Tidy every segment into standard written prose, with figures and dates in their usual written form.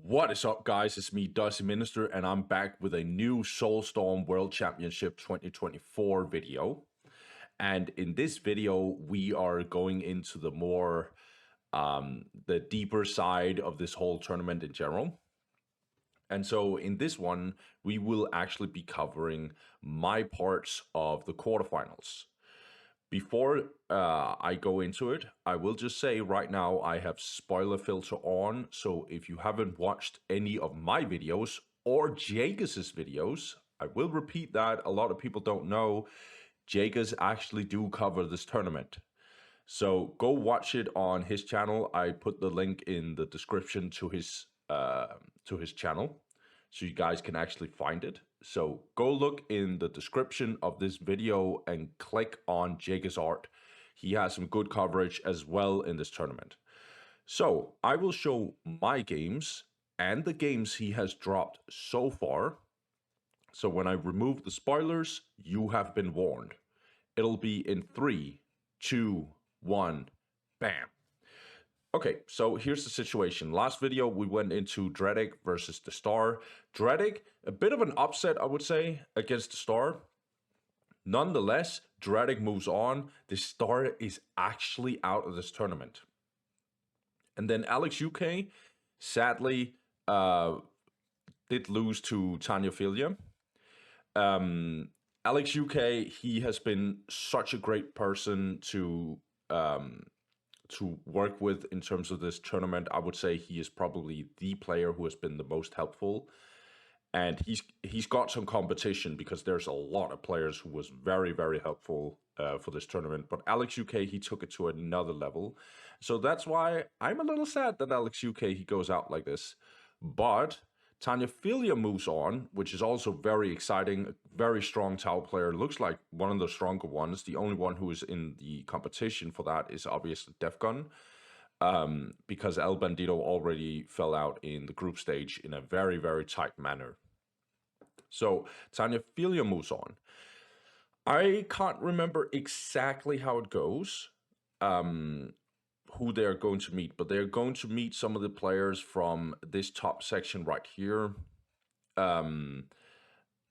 What is up, guys? It's me, Dusty Minister, and I'm back with a new Soulstorm World Championship 2024 video. And in this video, we are going into the more, the deeper side of this whole tournament in general. And so in this one, we will actually be covering my parts of the quarterfinals. Before I go into it, I will just say right now I have spoiler filter on. So if you haven't watched any of my videos or Jageus's videos, I will repeat that. A lot of people don't know Jageus actually do cover this tournament. So go watch it on his channel. I put the link in the description to his channel, so you guys can actually find it. So go look in the description of this video and click on Jageus art. He has some good coverage as well in this tournament. So I will show my games and the games he has dropped so far. So when I remove the spoilers, you have been warned. It'll be in 3, 2, 1, bam. Okay, so here's the situation. Last video, we went into Dredic versus the Star. Dredic, a bit of an upset, I would say, against the Star. Nonetheless, Dredic moves on. The Star is actually out of this tournament. And then Alex UK, sadly, did lose to Tanya Filia. Alex UK, he has been such a great person to work with in terms of this tournament. I would say he is probably the player who has been the most helpful, and he's got some competition because there's a lot of players who was very, very helpful for this tournament. But Alex UK, he took it to another level, so that's why I'm a little sad that Alex UK, he goes out like this. But Tanya Filia moves on, which is also very exciting. A very strong Tau player. Looks like one of the stronger ones. The only one who is in the competition for that is obviously Defcon, because El Bandito already fell out in the group stage in a very, very tight manner. So Tanya Filia moves on. I can't remember exactly how it goes, who they're going to meet, but they're going to meet some of the players from this top section right here.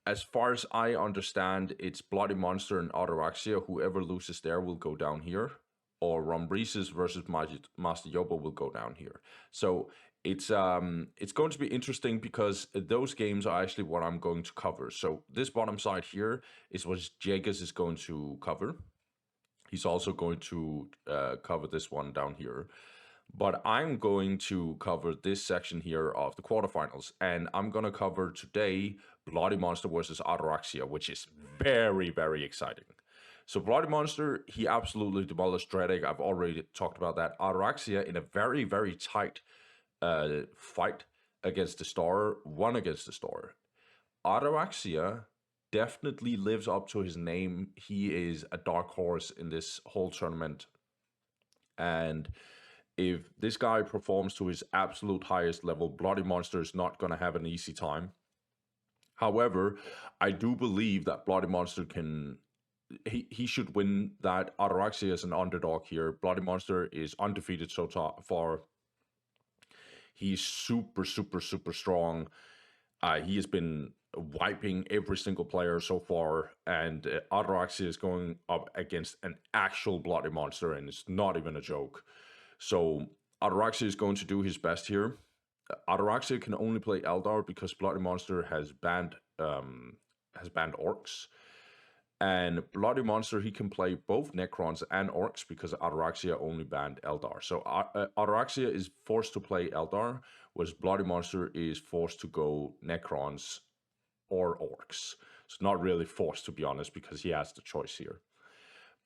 As far as I understand, it's Bloody Monster and Ataraxia. Whoever loses there will go down here, or Rombreeses versus Master Yobo will go down here. So it's going to be interesting because those games are actually what I'm going to cover. So this bottom side here is what Jageus is going to cover. He's also going to cover this one down here. But I'm going to cover this section here of the quarterfinals. And I'm going to cover today Bloody Monster versus Ataraxia, which is very, very exciting. So Bloody Monster, he absolutely demolished Dredic. I've already talked about that. Ataraxia in a very, very tight fight against the Star, won against the Star. Ataraxia definitely lives up to his name. He is a dark horse in this whole tournament. And if this guy performs to his absolute highest level, Bloody Monster is not going to have an easy time. However, I do believe that Bloody Monster can... He should win that. Ataraxia is an underdog here. Bloody Monster is undefeated so far. He's super, super, super strong. He has been wiping every single player so far, and Ataraxia is going up against an actual Bloody Monster, and it's not even a joke. So Ataraxia is going to do his best here. Ataraxia can only play Eldar because Bloody Monster has banned Orcs. And Bloody Monster, he can play both Necrons and Orcs because Ataraxia only banned Eldar. So Ataraxia is forced to play Eldar, whereas Bloody Monster is forced to go Necrons or Orcs. It's not really forced, to be honest, because he has the choice here.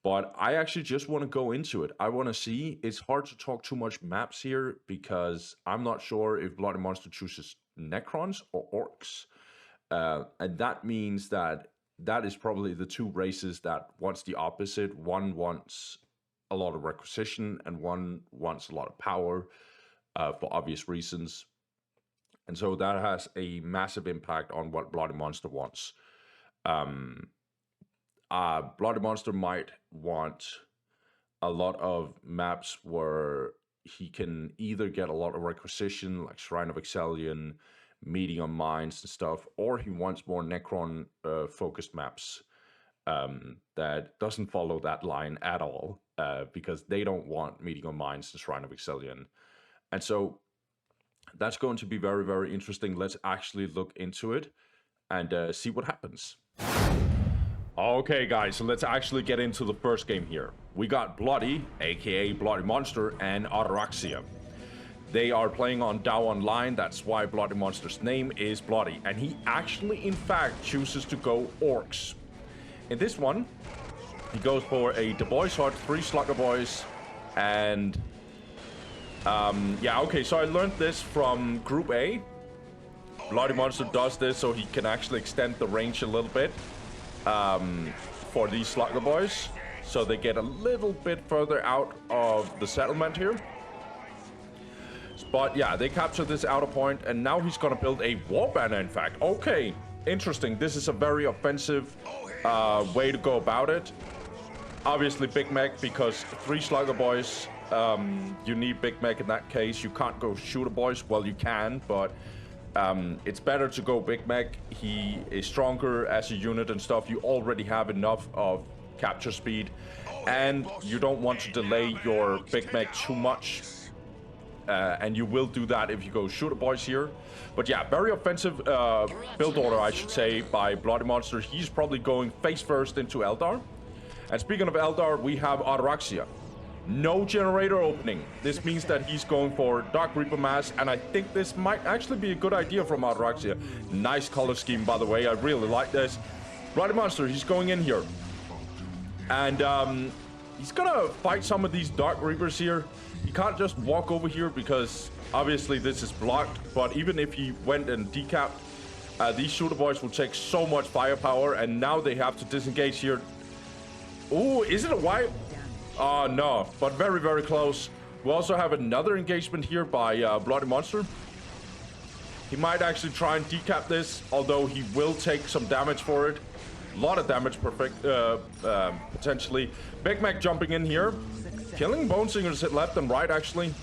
But I actually just want to go into it. I want to see. It's hard to talk too much maps here because I'm not sure if Bloody Monster chooses Necrons or Orcs. And that means that is probably the two races that wants the opposite. One wants a lot of requisition and one wants a lot of power for obvious reasons. And so that has a massive impact on what Bloody Monster wants. Bloody Monster might want a lot of maps where he can either get a lot of requisition, like Shrine of Excellion, meeting on mines and stuff, or he wants more Necron focused maps that doesn't follow that line at all, because they don't want meeting on mines and Shrine of Excellion. And so that's going to be very, very interesting. Let's actually look into it and see what happens. Okay, guys, so let's actually get into the first game here. We got Bloody, aka Bloody Monster, and Ataraxia. They are playing on DAO Online. That's why Bloody Monster's name is Bloody. And he actually, in fact, chooses to go Orcs. In this one, he goes for a Du Bois Hut, 3 Slugger Boys, and yeah, okay, so I learned this from Group A. Bloody Monster does this so he can actually extend the range a little bit for these Slugger Boys, so they get a little bit further out of the settlement here. But yeah, they capture this outer point, and now he's gonna build a war banner, in fact. Okay, interesting. This is a very offensive way to go about it. Obviously Big Mech, because 3 Slugger Boys, you need Big Mech in that case. You can't go Shooter Boys. Well, you can, but it's better to go Big Mech. He is stronger as a unit and stuff. You already have enough of capture speed, and you don't want to delay your Big Mech too much. And you will do that if you go Shooter Boys here. But yeah, very offensive build order, I should say, by Bloody Monster. He's probably going face first into Eldar. And speaking of Eldar, we have Ataraxia. No generator opening. This means that he's going for Dark Reaper Mass, and I think this might actually be a good idea from Ataraxia. Nice color scheme, by the way. I really like this. Bloody Monster, he's going in here. And he's gonna fight some of these Dark Reapers here. He can't just walk over here because obviously this is blocked, but even if he went and decapped, these Shooter Boys will take so much firepower, and now they have to disengage here. Ooh, is it a wipe? Oh, no, but very, very close. We also have another engagement here by Bloody Monster. He might actually try and decap this, although he will take some damage for it. A lot of damage, potentially. Big Mac jumping in here. Killing Bone Singers left and right, actually.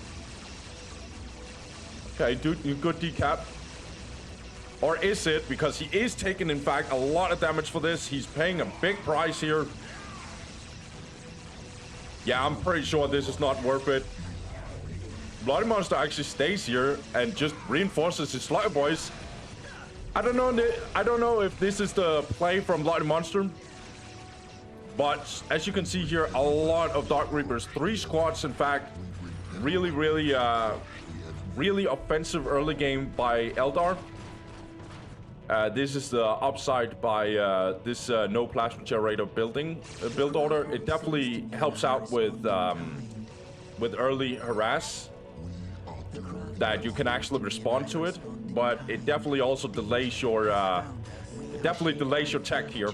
Okay, dude, good decap. Or is it? Because he is taking, in fact, a lot of damage for this. He's paying a big price here. Yeah, I'm pretty sure this is not worth it. Bloody Monster actually stays here and just reinforces his Slugger Boys. I don't know if this is the play from Bloody Monster. But as you can see here, a lot of Dark Reapers. 3 squads, in fact. Really offensive early game by Eldar. This is the upside by this no plasma generator build order. It definitely helps out with early harass, that you can actually respond to it, but it definitely also delays your tech here.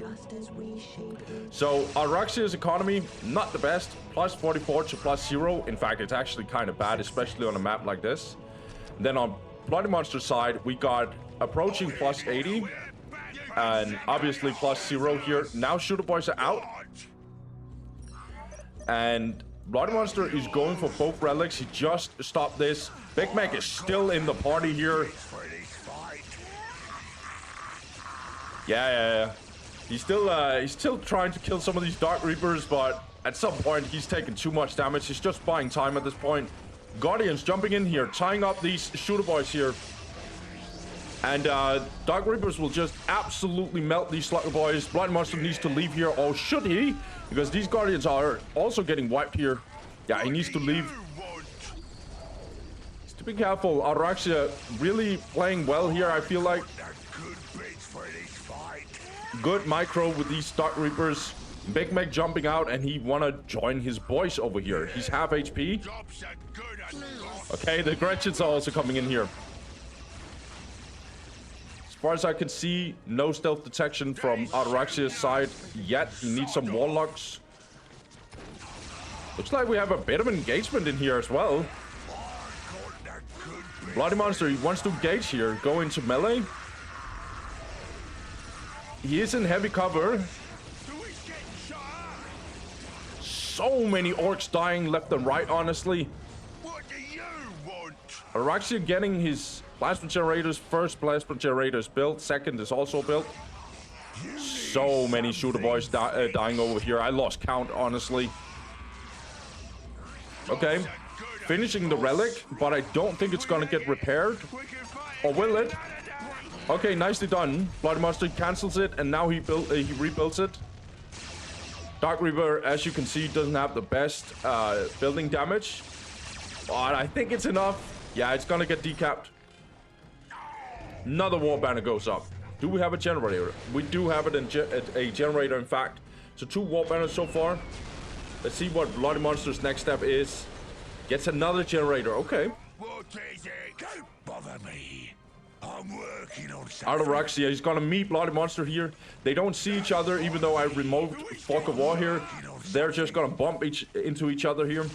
So Ataraxia's economy, not the best. Plus 44 to plus 0. In fact, it's actually kind of bad, especially on a map like this. Then on Bloody Monster side, we got approaching plus 80, and obviously plus 0 here. Now Shooter Boys are out, and Bloody Monster is going for both relics. He just stopped this. Big Mac is still in the party here. Yeah. He's still trying to kill some of these Dark Reapers, but at some point he's taking too much damage. He's just buying time at this point. Guardians jumping in here, tying up these Shooter Boys here. And Dark Reapers will just absolutely melt these Slugger Boys. Bloody Monster needs to leave here, or should he? Because these Guardians are also getting wiped here. Yeah, he needs to leave. Just to be careful. Ataraxia really playing well here, I feel like. Good micro with these Dark Reapers. Big Mac jumping out, and he wanna join his boys over here. He's half HP. Okay, the Gretchens are also coming in here. As far as I can see, no stealth detection from Ataraxia's side yet. He needs some Warlocks. Looks like we have a bit of engagement in here as well. Bloody Monster, he wants to engage here. Go into melee. He is in heavy cover. So many Orcs dying left and right, honestly. Ataraxia getting his plasma generators. First plasma generator is built. Second is also built. So many shooter boys dying over here. I lost count, honestly. Okay. Finishing the relic, but I don't think it's gonna get repaired. Or will it? Okay, nicely done. Bloody Monster cancels it, and now he rebuilds it. Dark Reaper, as you can see, doesn't have the best building damage. But I think it's enough. Yeah, it's gonna get decapped. Another war banner goes up. Do we have a generator? We do have it in a generator, in fact. So 2 war banners so far. Let's see what Bloody Monster's next step is. Gets another generator. Okay. What is it? Don't bother me. I'm working on something. Ataraxia, he's gonna meet Bloody Monster here. They don't see each other, even though I removed Fog of War here. They're just gonna bump into each other here.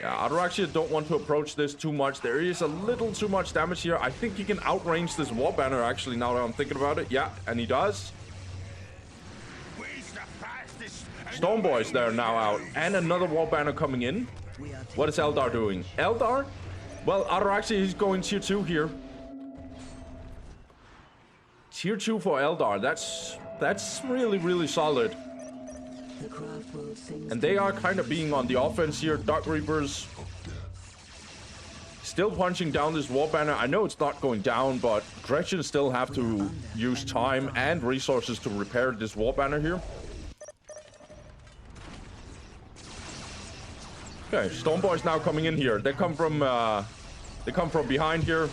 Yeah, Ataraxia don't want to approach this too much. There is a little too much damage here. I think he can outrange this war banner, actually, now that I'm thinking about it. Yeah, and he does. Stormboy's there now out. And another war banner coming in. What is Eldar doing? Eldar? Well, Ataraxia is going tier 2 here. Tier 2 for Eldar. That's really, really solid. And they are kind of being on the offense here. Dark Reapers still punching down this war banner. I know it's not going down, but Gretchen still have to use time and resources to repair this war banner here. Okay, Stormboy's now coming in here. They come from behind here.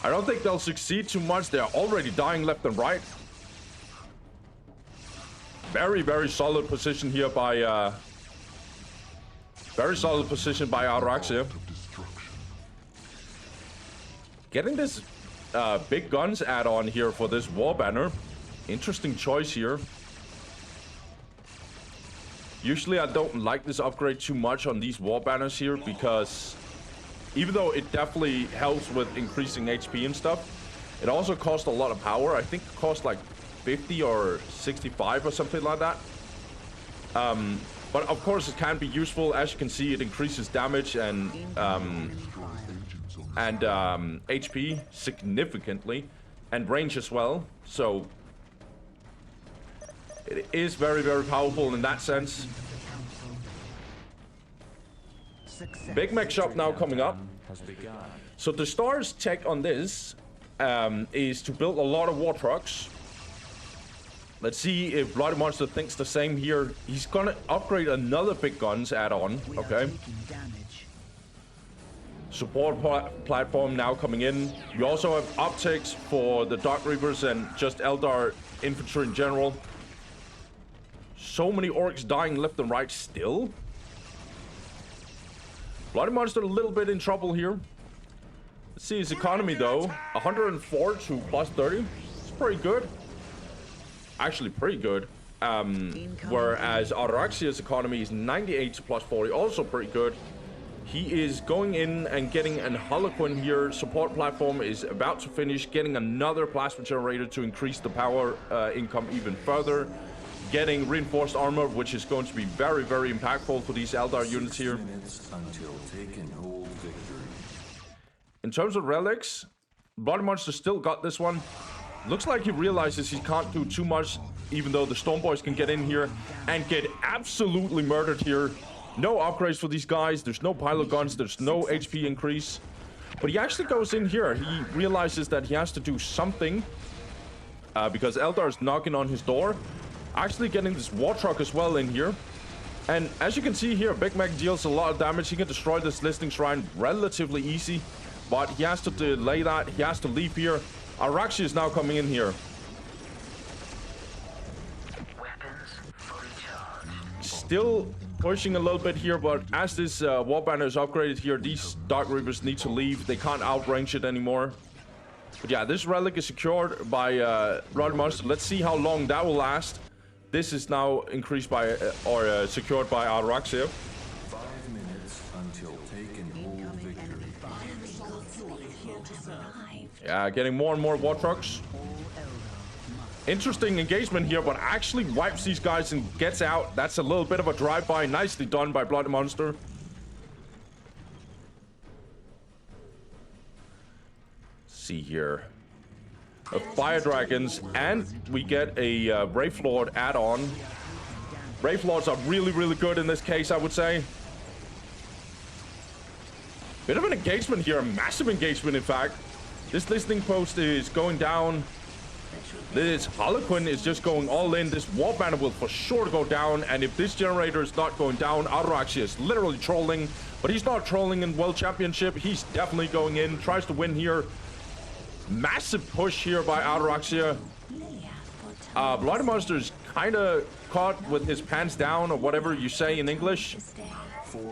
I don't think they'll succeed too much. They're already dying left and right. Very, very solid position here by Ataraxia. Getting this big guns add-on here for this war banner. Interesting choice here. Usually I don't like this upgrade too much on these war banners here, because even though it definitely helps with increasing HP and stuff, it also costs a lot of power. I think it costs like 50 or 65 or something like that. But of course it can be useful. As you can see, it increases damage and HP significantly, and range as well. So it is very, very powerful in that sense. Big Mech Shop now coming up. So the Star's tech on this is to build a lot of war trucks. Let's see if Bloody Monster thinks the same here. He's gonna upgrade another big guns add-on. Okay. Support platform now coming in. We also have optics for the Dark Reapers and just Eldar infantry in general. So many orcs dying left and right still. Bloody Monster a little bit in trouble here. Let's see his economy though. 104 to plus 30. It's pretty good. Actually pretty good. Whereas Ataraxia's economy is 98 to plus 40. Also pretty good. He is going in and getting an Harlequin here. Support platform is about to finish. Getting another plasma generator to increase the power income even further. Getting reinforced armor, which is going to be very, very impactful for these Eldar units here. In terms of relics, Bloody Monster still got this one. Looks like he realizes he can't do too much, even though the Stormboys can get in here and get absolutely murdered here. No upgrades for these guys. There's no pilot guns. There's no HP increase. But he actually goes in here. He realizes that he has to do something because Eldar is knocking on his door. Actually getting this war truck as well in here. And as you can see here, Big Mac deals a lot of damage. He can destroy this listing shrine relatively easy. But he has to delay that. He has to leave here. Ataraxia is now coming in here. Still pushing a little bit here, but as this war banner is upgraded here, these Dark Reapers need to leave. They can't outrange it anymore. But yeah, this relic is secured by Bloody Monster. Let's see how long that will last. This is now increased by secured by Ataraxia. 5 minutes until take and hold victory. Yeah, getting more and more war trucks. Interesting engagement here, but actually wipes these guys and gets out. That's a little bit of a drive-by. Nicely done by Bloody Monster. see here. Fire Dragons, and we get a Wraith Lord add-on. Wraith Lords are really, really good in this case, I would say. Bit of an engagement here, a massive engagement, in fact. This listening post is going down. This Harlequin is just going all in. This War Banner will for sure go down, and if this generator is not going down, Ataraxia is literally trolling, but he's not trolling in World Championship. He's definitely going in, tries to win here. Massive push here by Ataraxia. Bloody Monster is kind of caught with his pants down, or whatever you say in English.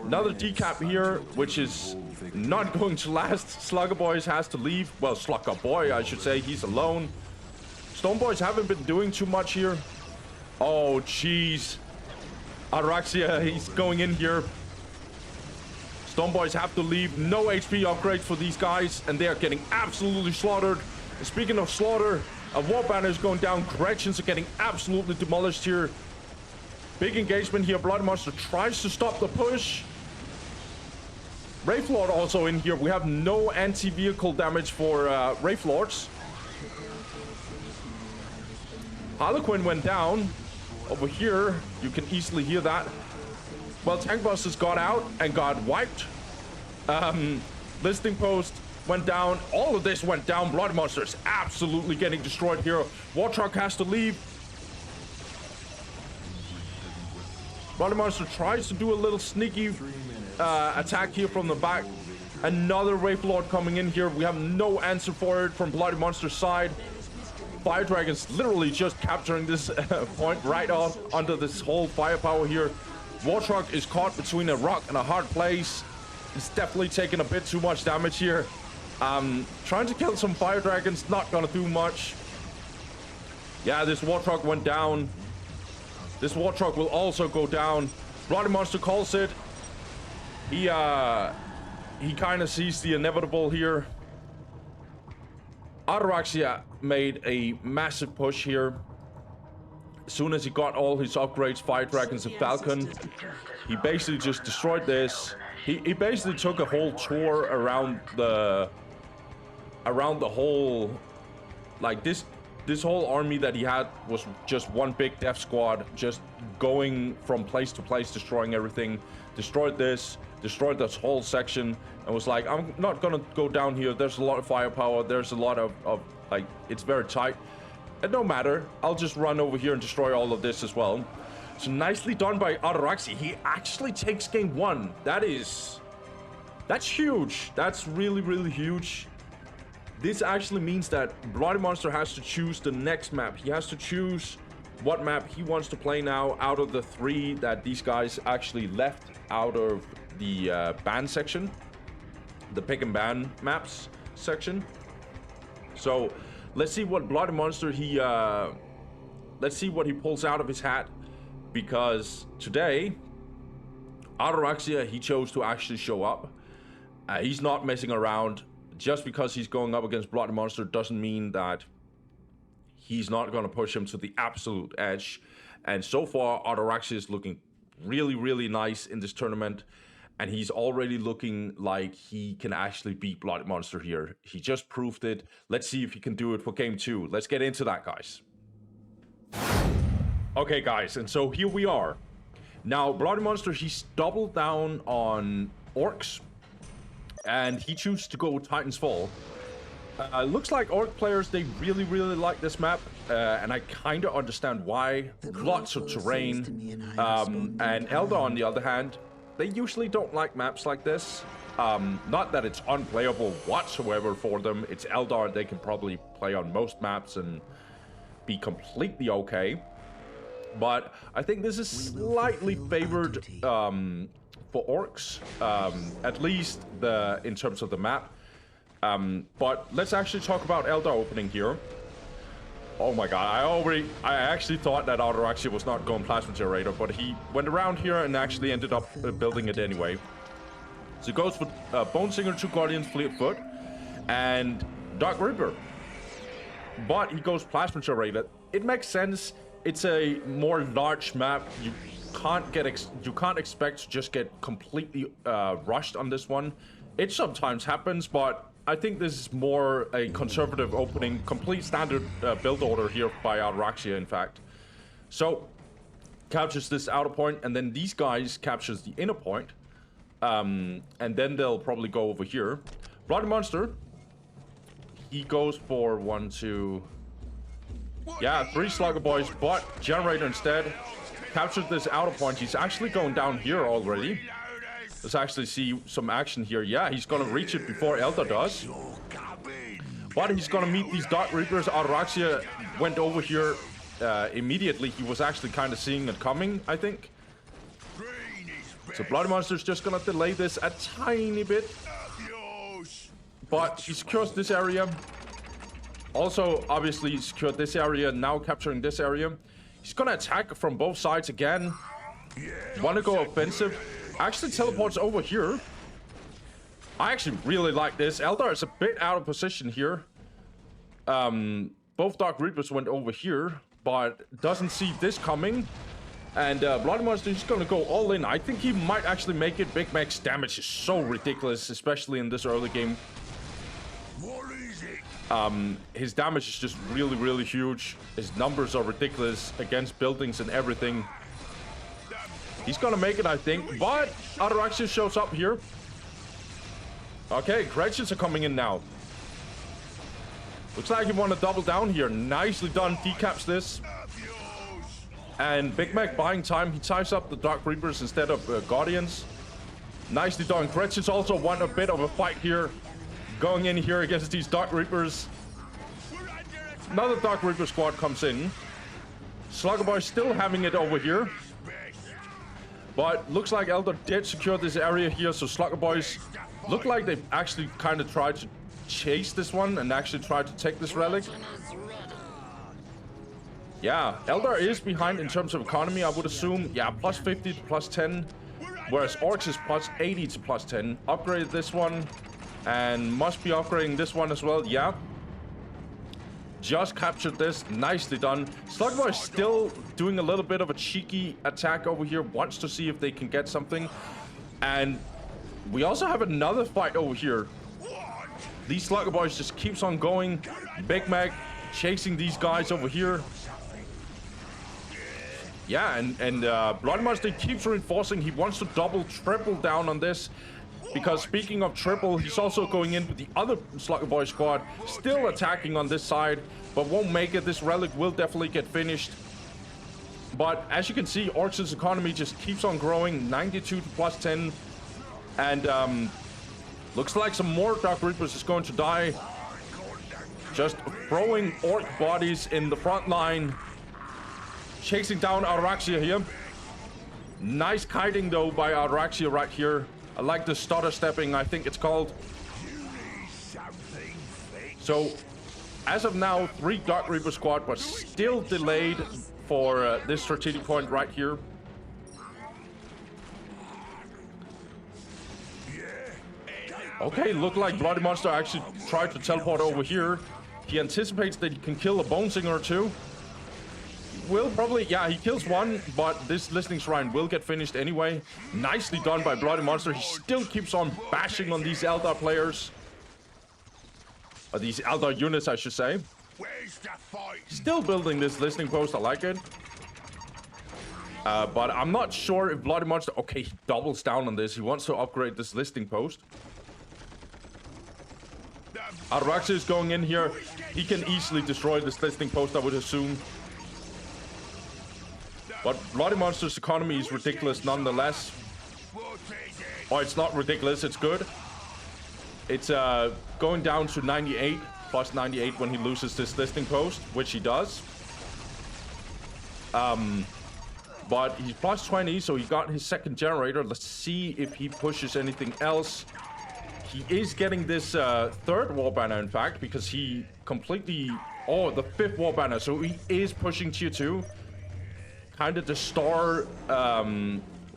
Another decap here, which is not going to last. Slugger Boys has to leave. Well, Slugger Boy, I should say. He's alone. Stone Boys haven't been doing too much here. Oh, jeez. Ataraxia, he's going in here. Stone Boys have to leave. No HP upgrades for these guys, and they are getting absolutely slaughtered. And speaking of slaughter, a War Banner is going down. Corrections are getting absolutely demolished here. Big engagement here. Bloody Monster tries to stop the push. Wraith Lord also in here. We have no anti-vehicle damage for Wraith Lords. Harlequin went down. Over here, you can easily hear that. Well, Tank Busters got out and got wiped. Listing Post went down. All of this went down. Bloody Monster is absolutely getting destroyed here. War Truck has to leave. Bloody Monster tries to do a little sneaky attack here from the back. Another Wraith Lord coming in here. We have no answer for it from Bloody Monster's side. Fire Dragons literally just capturing this point right off under this whole firepower here. War Truck is caught between a rock and a hard place. It's definitely taking a bit too much damage here. Trying to kill some Fire Dragons, not gonna do much. Yeah, this War Truck went down. This War Truck will also go down. Bloody Monster calls it. He kind of sees the inevitable here. Ataraxia made a massive push here. As soon as he got all his upgrades, Fire Dragons and Falcon, he basically just destroyed this. He basically took a whole tour around the whole, like this whole army that he had was just one big death squad, just going from place to place, destroying everything. Destroyed this whole section, and was like, I'm not gonna go down here. There's a lot of firepower. There's a lot of like, it's very tight. It no matter, I'll just run over here and destroy all of this as well. So nicely done by Ataraxia. He actually takes game one. That's huge. That's really, really huge. This actually means that Bloody Monster has to choose the next map. He has to choose what map he wants to play now out of the 3 that these guys actually left out of the ban section, the pick and ban maps section. So let's see what Bloody Monster let's see what he pulls out of his hat, because today Ataraxia, he chose to actually show up. He's not messing around. Just because he's going up against Bloody Monster doesn't mean that he's not going to push him to the absolute edge. And so far, Ataraxia is looking really, really nice in this tournament. And he's already looking like he can actually beat Bloody Monster here. He just proved it. Let's see if he can do it for game 2. Let's get into that, guys. Okay, guys, and so here we are. Now, Bloody Monster, he's doubled down on Orcs. And he chooses to go Titan's Fall. Looks like Orc players, they really, really like this map. And I kind of understand why. Lots of terrain. And Eldar, on the other hand, they usually don't like maps like this. Not that it's unplayable whatsoever for them. It's Eldar. They can probably play on most maps and be completely okay. But I think this is slightly favored for Orcs, at least in terms of the map. But let's actually talk about Eldar opening here. Oh my god, I actually thought that Ataraxia was not going Plasma Generator, but he went around here and actually ended up building it anyway. So he goes for Bone Singer, 2 Guardians, Fleetfoot, and Dark Reaper. But he goes Plasma Generator. It makes sense. It's a more large map. You can't expect to just get completely rushed on this one. It sometimes happens, but I think this is more a conservative opening, complete standard build order here by Ataraxia, in fact. So, captures this outer point, and then these guys captures the inner point. And then they'll probably go over here. Bloody Monster, he goes for 1, 2... Yeah, 3 Slugger Boys, but Generator instead captured this outer point. He's actually going down here already. Let's actually see some action here. Yeah, he's gonna reach it before Elder does. But he's gonna meet these Dark Reapers. Ataraxia went over here immediately. He was actually kind of seeing it coming, I think. So Bloody Monster's just gonna delay this a tiny bit. But he secures this area. Also, obviously, secured this area, now capturing this area. He's gonna attack from both sides again. Wanna go offensive. Actually teleports over here. I actually really like this. Eldar is a bit out of position here. Both Dark Reapers went over here, but doesn't see this coming. And Bloody Monster is gonna go all in. I think he might actually make it. Big Mac's damage is so ridiculous, especially in this early game. His damage is just really, really huge. His numbers are ridiculous against buildings and everything. He's gonna make it, I think, but Ataraxia shows up here. Okay, corrections are coming in now. Looks like he want to double down here. Nicely done, decaps this. And Big Mac buying time. He ties up the Dark Reapers instead of Guardians. Nicely done. Corrections also want a bit of a fight here. Going in here against these Dark Reapers. Another Dark Reaper squad comes in. Slugger Boy still having it over here. But looks like Elder did secure this area here. So Slugger Boys look like they actually kind of tried to chase this one and actually tried to take this relic. Yeah, Eldar is behind in terms of economy, I would assume. Yeah, plus 50 to plus 10. Whereas Orcs is plus 80 to plus 10. Upgraded this one. And must be upgrading this one as well. Yeah. Just captured this. Nicely done. Slugboy is still doing a little bit of a cheeky attack over here. Wants to see if they can get something. And we also have another fight over here. These Slugger Boys just keeps on going. Big Mac chasing these guys over here. Yeah, and Bloody Monster keeps reinforcing. He wants to double, triple down on this. Because speaking of triple, he's also going in with the other Slugger Boy squad. Still attacking on this side, but won't make it. This relic will definitely get finished. But as you can see, Orcs' economy just keeps on growing. 92 to plus 10. And looks like some more Dark Reapers is going to die. Just throwing Orc bodies in the front line. Chasing down Ataraxia here. Nice kiting though by Ataraxia right here. I like the stutter stepping, I think it's called. So, as of now, 3 Dark Reaper squad, but still delayed for this strategic point right here. Okay, look like Bloody Monster actually tried to teleport over here. He anticipates that he can kill a Bone Singer or two. Will probably, yeah, he kills one, but this Listening Shrine will get finished anyway. Nicely done by Bloody Monster. He still keeps on bashing on these Eldar players. Or these Eldar units, I should say. Still building this Listening Post, I like it. But I'm not sure if Bloody Monster... Okay, he doubles down on this. He wants to upgrade this Listening Post. Ataraxia is going in here. He can easily destroy this Listening Post, I would assume. But Bloody Monster's economy is ridiculous nonetheless. Oh, it's not ridiculous, it's good. It's going down to 98, plus 98 when he loses this Listening Post, which he does. But he's plus 20, so he got his second generator. Let's see if he pushes anything else. He is getting this third war banner, in fact, because he completely... Oh, the 5th war banner, so he is pushing tier 2. Kind of the star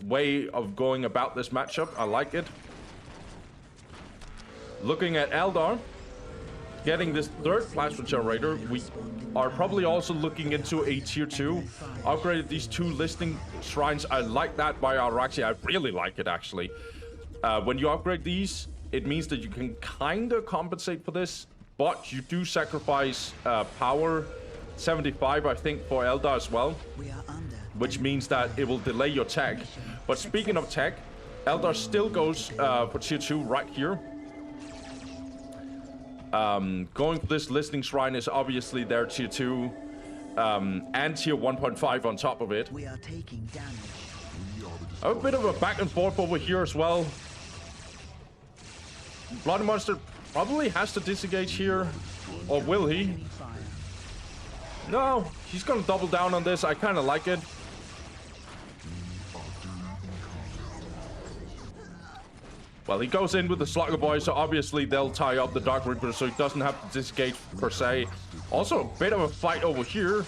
way of going about this matchup. I like it. Looking at Eldar, getting this 3rd plasma generator, we are probably also looking into a tier 2. Upgraded these 2 Listening Shrines. I like that by Ataraxia. I really like it, actually. When you upgrade these, it means that you can kind of compensate for this, but you do sacrifice power 75, I think, for Eldar as well, which means that it will delay your tech. But speaking of tech, Eldar still goes for tier 2 right here. Going for this listening shrine is obviously their tier 2 and tier 1.5 on top of it. We are taking damage. A bit of a back and forth over here as well. Bloody Monster probably has to disengage here, or will he? No, he's gonna double down on this. I kind of like it. Well, he goes in with the Slugger Boys, so obviously they'll tie up the Dark Reaper, so he doesn't have to disengage per se. Also, a bit of a fight over here.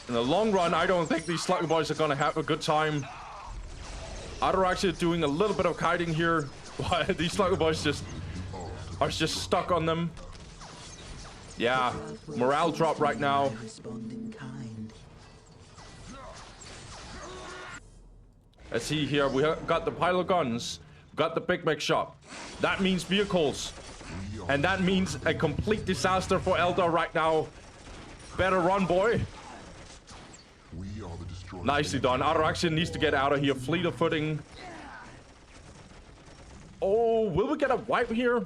In the long run, I don't think these Slugger Boys are gonna have a good time. Ataraxia doing a little bit of kiting here. These Slugger Boys are just stuck on them. Yeah, morale drop right now. Let's see here. We got the pile of guns. We got the Big Mech shop. That means vehicles. And that means a complete disaster for Eldar right now. Better run, boy. Nicely done. Ataraxia needs to get out of here. Fleet of footing. Oh, will we get a wipe here?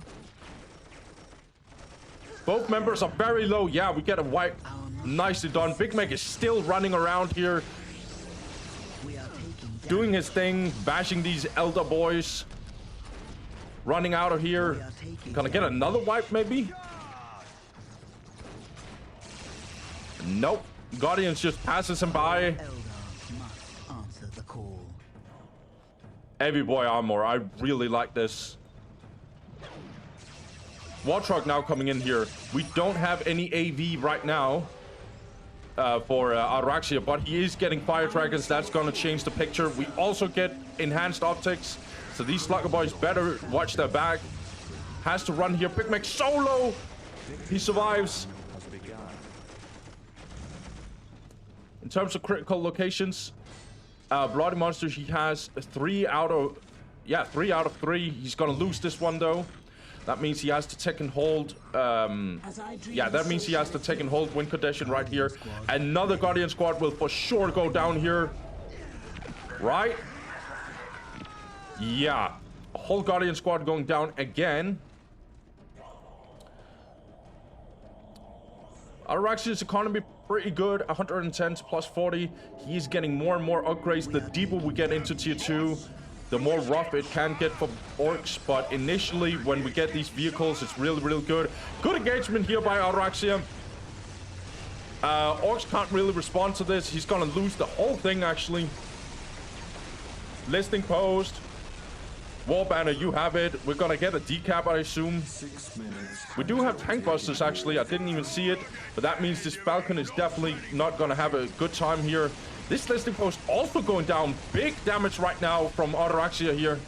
Both members are very low. Yeah, we get a wipe. Nicely done. Big Mech is still running around here, doing his thing, bashing these Eldar boys. Running out of here. Gonna get another wipe, maybe? Nope. Guardians just passes him by. Heavy boy armor. I really like this. War truck now coming in here. We don't have any AV right now for Ataraxia, but he is getting fire dragons. That's gonna change the picture. We also get enhanced optics, so these Slugger Boys better watch their back. Has to run here. Big Mech solo. He survives. In terms of critical locations, Bloody Monster, he has 3 out of 3. He's gonna lose this one though. That means he has to take and hold. Yeah, that means he has to take and hold win condition right here. Another Guardian squad will for sure go down here. Right? Yeah. A whole Guardian squad going down again. Ataraxia's economy pretty good. 110 to plus 40. He's getting more and more upgrades. The deeper we get into tier 2, the more rough it can get for orcs. But initially, when we get these vehicles, it's really, really good. Good engagement here by Ataraxia. Orcs can't really respond to this. He's gonna lose the whole thing, actually. Listing post. War banner, you have it. We're gonna get a decap, I assume. 6 minutes. We do have tank busters, actually. I didn't even see it, but that means this Falcon is definitely not gonna have a good time here. This listing post also going down. Big damage right now from Ataraxia here.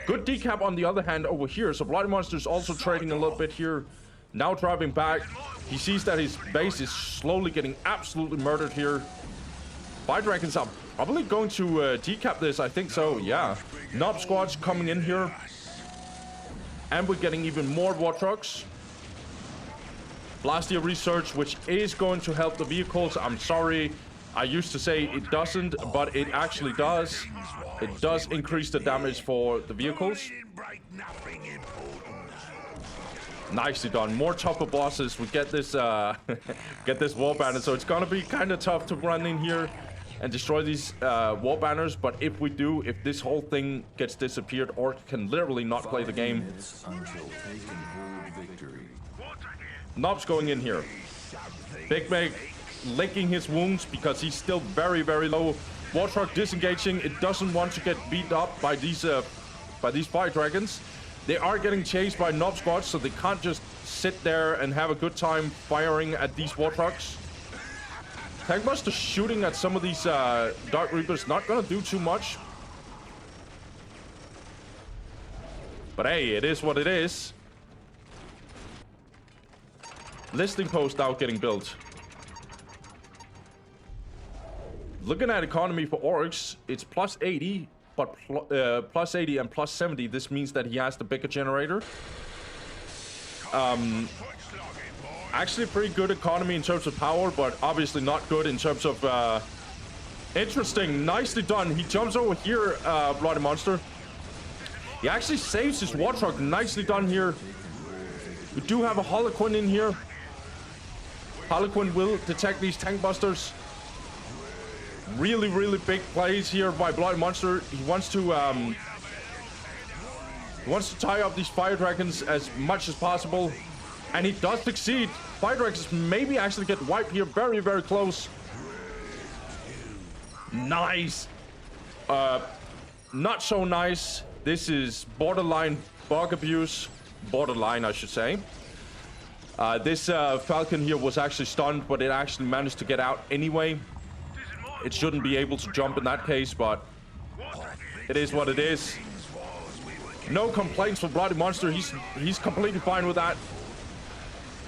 Good decap on the other hand over here. So Bloody Monster's also trading a little bit here. Now driving back. He sees that his base is slowly getting absolutely murdered here. Fire Dragons are probably going to decap this. I think so, yeah. Knob squads coming in here. And we're getting even more war trucks. Blastia research, which is going to help the vehicles. I'm sorry. I used to say it doesn't, but it actually does. It does increase the damage for the vehicles. Nicely done. More tougher bosses. We get this get this war banner, so it's gonna be kind of tough to run in here and destroy these war banners. But if we do, if this whole thing gets disappeared, Orc can literally not play the game. Knob's going in here. Big Meg licking his wounds because he's still very, very low. War truck disengaging. It doesn't want to get beat up by these fire dragons. They are getting chased by knob squads, so they can't just sit there and have a good time firing at these war trucks. Tankbuster shooting at some of these Dark Reapers, not gonna do too much. But hey, it is what it is. Listing post now getting built. Looking at economy for orcs, it's plus 80. but plus 80 and plus 70, this means that he has the bigger generator. Actually pretty good economy in terms of power, but obviously not good in terms of interesting. Nicely done. He jumps over here, Bloody Monster. He actually saves his war truck. Nicely done here. We do have a Harlequin in here. Harlequin will detect these tank busters. Really, really big plays here by Bloody Monster. He wants to tie up these fire dragons as much as possible, and he does succeed. Fire dragons maybe actually get wiped here. Very, very close. Nice. Not so nice. This is borderline bug abuse. Borderline, I should say. This Falcon here was actually stunned, but it actually managed to get out anyway. It shouldn't be able to jump in that case, but it is what it is. No complaints for Bloody Monster. He's completely fine with that.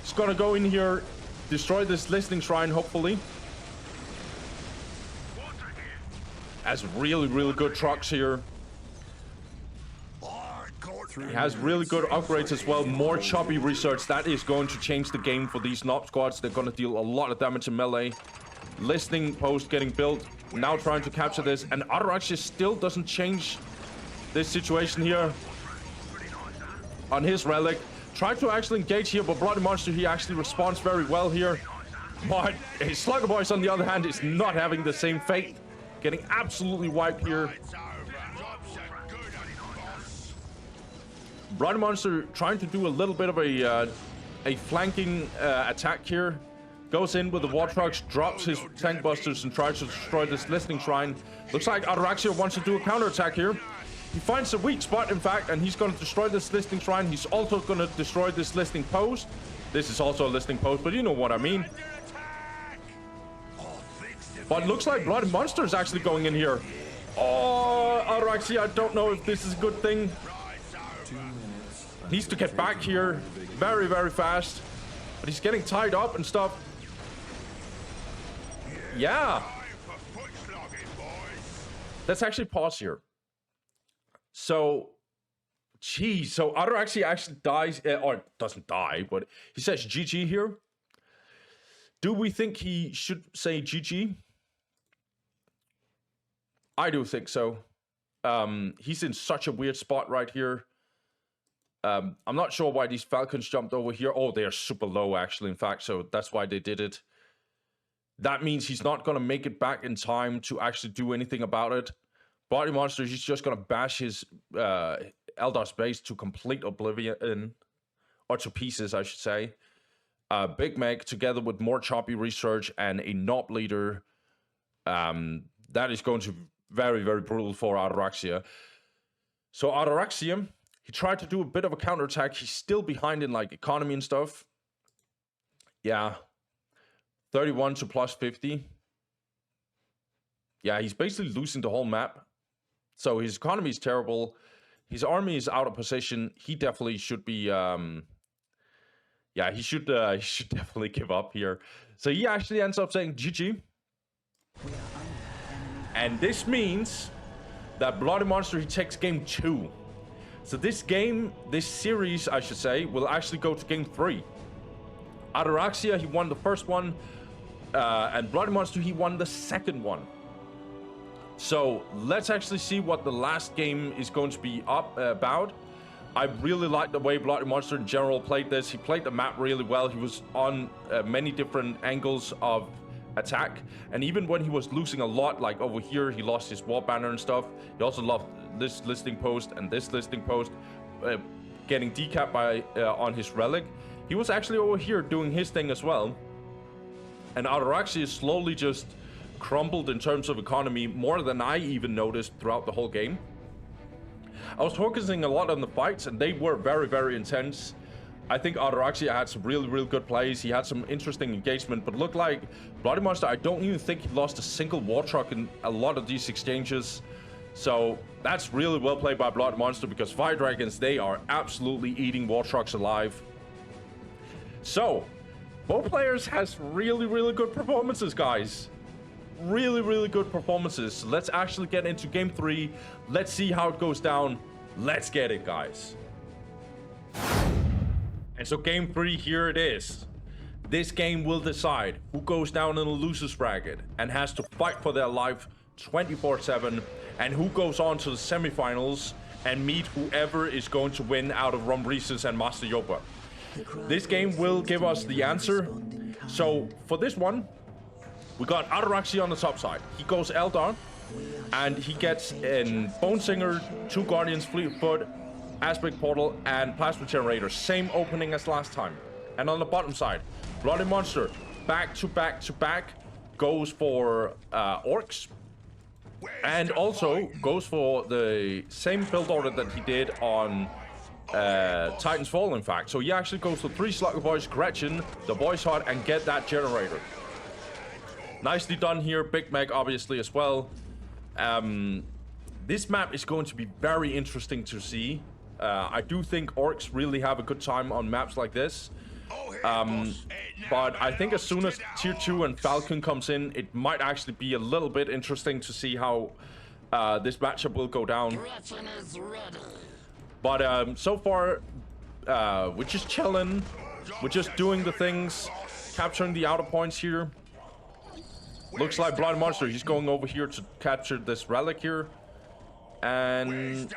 He's gonna go in here, destroy this listening shrine, hopefully. Has really, really good trucks here. He has really good upgrades as well. More choppy research. That is going to change the game for these Nob squads. They're going to deal a lot of damage in melee. Listening post getting built. Now trying to capture this. And Ataraxia still doesn't change this situation here. On his relic. Try to actually engage here, but Bloody Monster, he actually responds very well here. But his Slugger Boys, on the other hand, is not having the same fate. Getting absolutely wiped here. Bloody Monster trying to do a little bit of a flanking attack here. Goes in with the war trucks, drops his tank busters, and tries to destroy this listening shrine. Looks like Ataraxia wants to do a counterattack here. He finds a weak spot, in fact, and he's going to destroy this listening shrine. He's also going to destroy this listening post. This is also a listening post, but you know what I mean. But looks like Bloody Monster is actually going in here. Oh, Ataraxia, I don't know if this is a good thing. Needs to get back here very, very fast. But he's getting tied up and stuff. Yeah. Let's actually pause here. So, geez. So, Ataraxia actually dies, or doesn't die, but he says GG here. Do we think he should say GG? I do think so. He's in such a weird spot right here. I'm not sure why these Falcons jumped over here. Oh, they are super low, actually, in fact, so that's why they did it. That means he's not going to make it back in time to actually do anything about it. Bloody Monster, he's just going to bash his Eldar's base to complete oblivion, or to pieces, I should say. Big Meg, together with more choppy research and a Nob leader, that is going to be very, very brutal for Ataraxia. So Ataraxia, he tried to do a bit of a counterattack. He's still behind in like economy and stuff. Yeah. 31 to plus 50. Yeah, he's basically losing the whole map. So his economy is terrible. His army is out of position. He definitely should be... yeah, he should definitely give up here. So he actually ends up saying GG. And this means that Bloody Monster, he takes game 2. So this series, I should say, will actually go to game 3. Ataraxia, he won the first one. And Bloody Monster, he won the second one. So let's actually see what the last game is going to be about. I really like the way Bloody Monster in general played this. He played the map really well. He was on many different angles of attack. And even when he was losing a lot, like over here, he lost his wall banner and stuff. He also lost this listing post and this listing post, getting decapped by on his relic. He was actually over here doing his thing as well. And Ataraxia slowly just crumbled in terms of economy, more than I even noticed throughout the whole game. I was focusing a lot on the fights, and they were very, very intense. I think Ataraxia had some really, really good plays. He had some interesting engagement, but looked like Bloody Monster, I don't even think he lost a single war truck in a lot of these exchanges. So that's really well played by Bloody Monster, because Fire Dragons, they are absolutely eating war trucks alive. So both players has really, really good performances, guys. really, really good performances. Let's actually get into game 3. Let's see how it goes down. Let's get it, guys. And so game 3, here it is. This game will decide who goes down in the loser's bracket and has to fight for their life 24/7, and who goes on to the semifinals and meet whoever is going to win out of Rum Reese's and Master Yoba. This game will give us the answer. So for this one, we got Ataraxia on the top side. He goes Eldar, and he gets in Bone Singer, 2 Guardians, Fleetfoot, Aspect Portal, and Plasma Generator. Same opening as last time. And on the bottom side, Bloody Monster, back to back to back, goes for Orcs. And also goes for the same build order that he did on Titan's Fall, in fact. So he actually goes for 3 Slugger Boys, Gretchen, the Voice Heart, and get that generator. Nicely done here. Big Meg, obviously, as well. This map is going to be very interesting to see. I do think Orcs really have a good time on maps like this. But I think as soon as Tier 2 and Falcon comes in, it might actually be a little bit interesting to see how this matchup will go down. But so far, we're just chilling. We're just doing the things, capturing the outer points here. Looks like Blood Monster, he's going over here to capture this relic here. And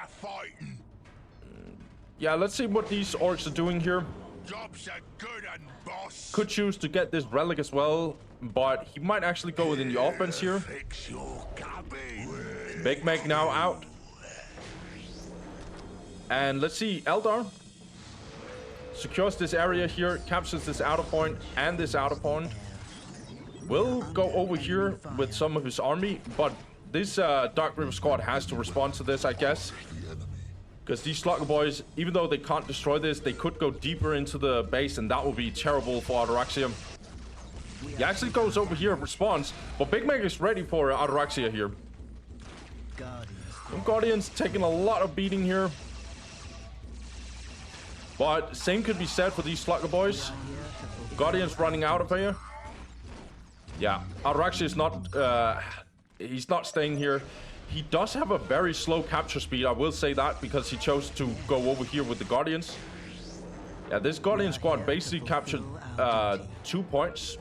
yeah, let's see what these Orcs are doing here. Could choose to get this relic as well, but he might actually go within the offense here. Big Meg now out. And let's see, Eldar secures this area here, captures this outer point and this outer point. Will go over here with some of his army, but this Dark River squad has to respond to this, I guess. Because these Slugger Boys, even though they can't destroy this, they could go deeper into the base, and that would be terrible for Ataraxia. He actually goes over here and responds, but Big Meg is ready for Ataraxia here. Guardians taking a lot of beating here. But same could be said for these Slugger Boys. Guardians running out of here. Yeah, Ataraxia is not, he's not staying here. He does have a very slow capture speed, I will say that, because he chose to go over here with the Guardians. Yeah, this Guardian squad basically captured 2 points.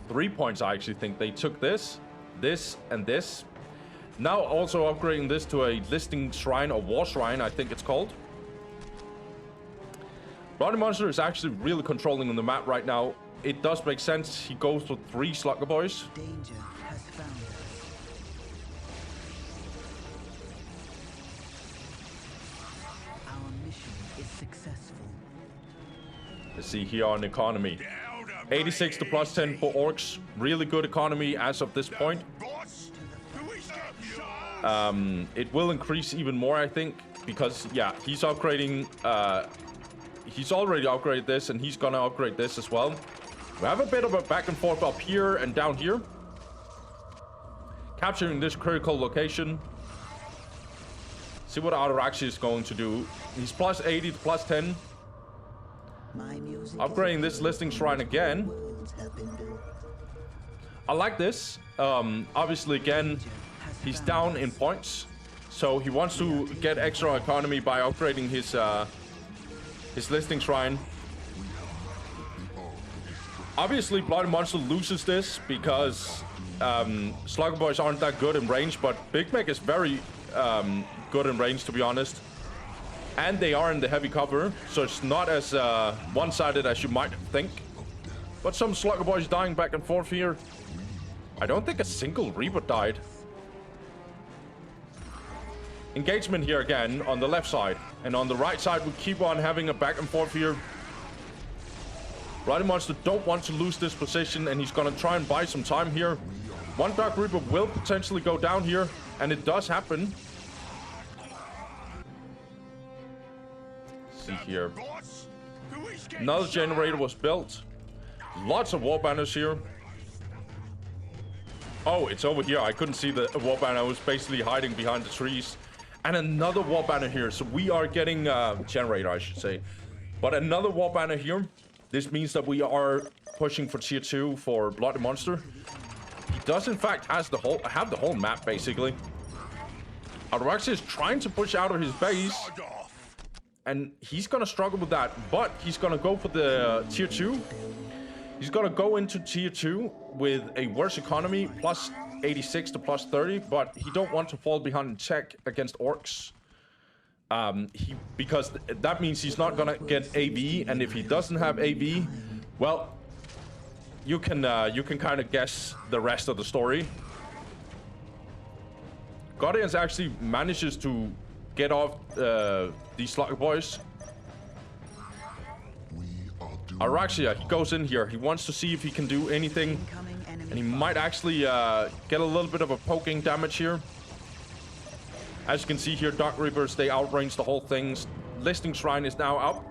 3 points, I actually think. They took this, this, and this. Now also upgrading this to a listing shrine, or war shrine, I think it's called. Bloody Monster is actually really controlling the map right now. It does make sense. He goes for 3 Slugger Boys. Danger has found us. Our mission is successful. Let's see here on economy. 86 to plus 10 for Orcs. Really good economy as of this point. It will increase even more, I think, because, yeah, he's upgrading. He's already upgraded this, and he's gonna upgrade this as well. We have a bit of a back and forth up here and down here. Capturing this critical location. See what Ataraxia is going to do. He's plus 80 to plus 10. Upgrading this listing shrine again. I like this. Obviously, again, he's down in points. So he wants to get extra economy by upgrading his listing shrine. Obviously, Bloody Monster loses this because Slugger Boys aren't that good in range, but Big Meg is very good in range, to be honest. And they are in the heavy cover, so it's not as one-sided as you might think. But some Slugger Boys dying back and forth here. I don't think a single Reaper died. Engagement here again on the left side. And on the right side, we keep on having a back and forth here. Bloody Monster don't want to lose this position, and he's gonna try and buy some time here. One Dark Reaper will potentially go down here, and it does happen. Let's see here. Another generator was built. Lots of war banners here. Oh, it's over here. I couldn't see the war banner. I was basically hiding behind the trees. And another war banner here. So we are getting generator, I should say. But another war banner here. This means that we are pushing for tier 2 for Bloody Monster. He does, in fact, have the whole map, basically. Ataraxia is trying to push out of his base. And he's going to struggle with that. But he's going to go for the tier 2. He's going to go into tier 2 with a worse economy, plus 86 to plus 30. But he don't want to fall behind in tech against orcs. Because that means he's not gonna get AV, and if he doesn't have AV, well, you can kind of guess the rest of the story. Guardians actually manages to get off these slugger boys. Ataraxia, he goes in here. He wants to see if he can do anything, and he might actually get a little bit of a poking damage here. As you can see here, Dark Reapers, they outrange the whole thing. Listing Shrine is now up.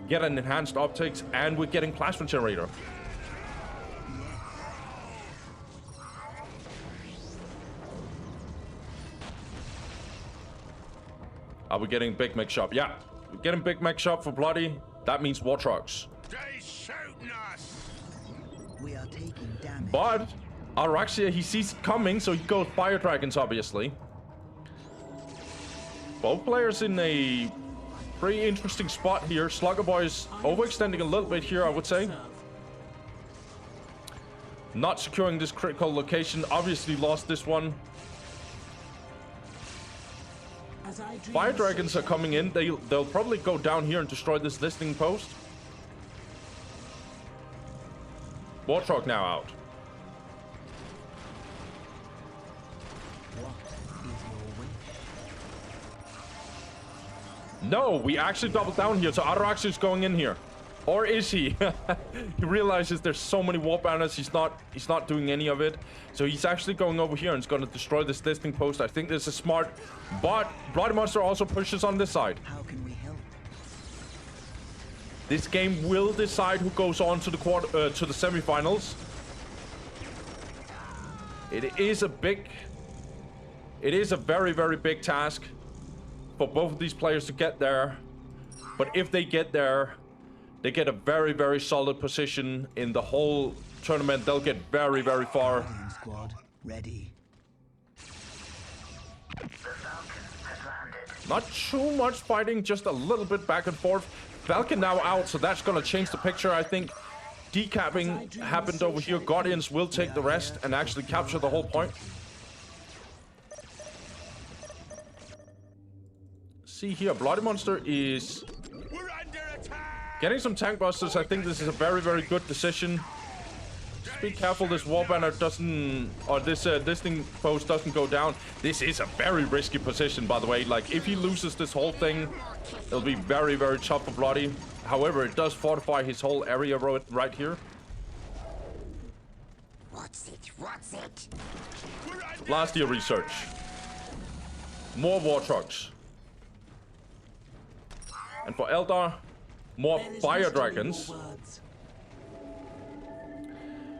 Get an enhanced optics, and we're getting Plasma Generator. Are we getting Big Mech Shop? Yeah, we're getting Big Mech Shop for Bloody. That means war trucks. They shooting us. We are taking damage. But Ataraxia, he sees it coming, so he goes Fire Dragons, obviously. Both players in a pretty interesting spot here. Slugger Boys overextending a little bit here, I would say. Not securing this critical location. Obviously lost this one. Fire Dragons are coming in. They'll probably go down here and destroy this listing post. War Truck now out. No, we actually doubled down here, so Ataraxia is going in here. Or is he? He realizes there's so many war banners, he's not doing any of it. So he's actually going over here and is going to destroy this listing post. I think this is smart. But Bloody Monster also pushes on this side. How can we help? This game will decide who goes on to the semifinals. It is a very, very big task for both of these players to get there. But if they get there, they get a very, very solid position in the whole tournament. They'll get very, very far. Squad ready. Not too much fighting, just a little bit back and forth. Falcon now out, so that's going to change the picture, I think. Decapping happened over here. Guardians will take the rest and actually capture the whole point. See here, Bloody Monster is getting some tank busters. I think this is a very, very good decision. Just be careful this wall banner doesn't, or this thing post doesn't go down. This is a very risky position, by the way. Like, if he loses this whole thing, it'll be very, very tough for Bloody. However, it does fortify his whole area right here. What's it? What's it? Last year research. More war trucks. And for Eldar, more fire dragons.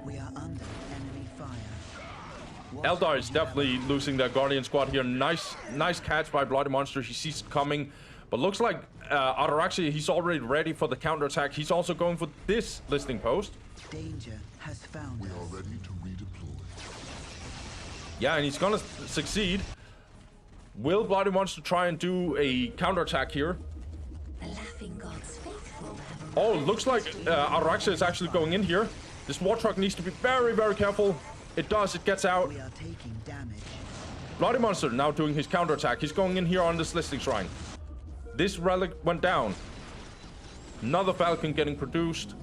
We are under enemy fire. Eldar is definitely losing their Guardian squad here. Nice catch by Bloody Monster. He sees it coming. But looks like Ataraxia, he's already ready for the counterattack. He's also going for this listing post. Danger has found us. We are ready to redeploy. Yeah, and he's gonna succeed. Will Bloody Monster try and do a counterattack here? The laughing gods faithful. Oh, looks like Ataraxia is actually going in here. This war truck needs to be very, very careful. It does, it gets out. We are taking damage. Bloody Monster now doing his counterattack. He's going in here on this listing shrine. This relic went down. Another Falcon getting produced.